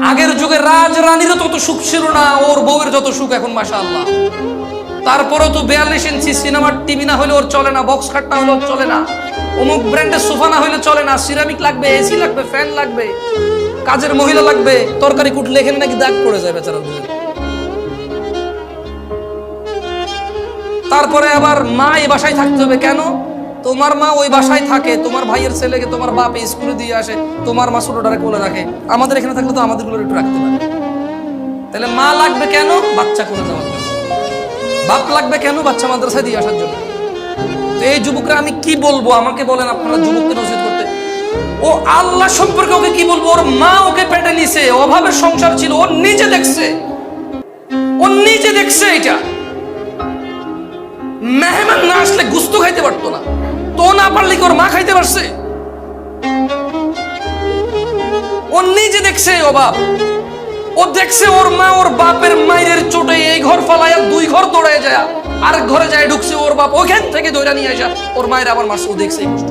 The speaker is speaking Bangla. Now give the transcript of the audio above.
আগের যুগে রাজ রানীরও তত সুখ ছিল না, ওর বউয়ের যত সুখ এখন মাশাআল্লাহ। তারপরেও তো 42 ইঞ্চি সিনেমার টিভি না হলে ওর চলে না, বক্স খাট না হলে ওর চলে না, অমুক ব্র্যান্ডের সোফা না হলে চলে না, সিরামিক লাগবে, এসি লাগবে, ফ্যান লাগবে, কাজের মহিলা লাগবে, তরকারি কুটলে এখানে নাকি দাগ পড়ে যায় বেচারা। তারপরে আবার মা এই বাসায় থাকতে হবে কেন? তোমার মা ওই বাসায় থাকে, তোমার ভাইয়ের ছেলেকে তোমার বাপ স্কুলে দিয়ে আসে, তোমার মা ছোটটারে কোলে রাখে। আমাদের এখানে থাকলে তো আমাদের গুলো একটু রাখতে পারে। তাহলে মা লাগবে কেন? বাচ্চা কোলে যাওয়ার জন্য। বাপ লাগবে কেন? বাচ্চা মাদ্রাসায় দিয়ে আসার জন্য। তো এই যুবকরা আমি কি বলবো? আমাকে বলেন আপনারা যুবককে নসিহত করতে। ও আল্লাহ সম্পর্কে ওকে কি বলবো? ওর মা ওকে পেটে নিছে, অভাবের সংসার ছিল, ও নিজে দেখছে, ও নিজে দেখছে। এটা মেহমান না আসলে গুস্ত খাইতে পারতো না, তো না পারলে কি ওর মা খাইতে পারছে? ও নিজে দেখছে অভাব, ও দেখছে ওর মা ওর বাপের মায়ের চোটে এই ঘর ফালাইয়া 2 ঘর দৌড়ায় যায়, আরেক ঘরে যায় ঢুকছে, ওর বাপ ওখান থেকে দৌড়া নিয়ে আসা ওর মায়ের আবার মারছে, ও দেখছে এই কষ্ট।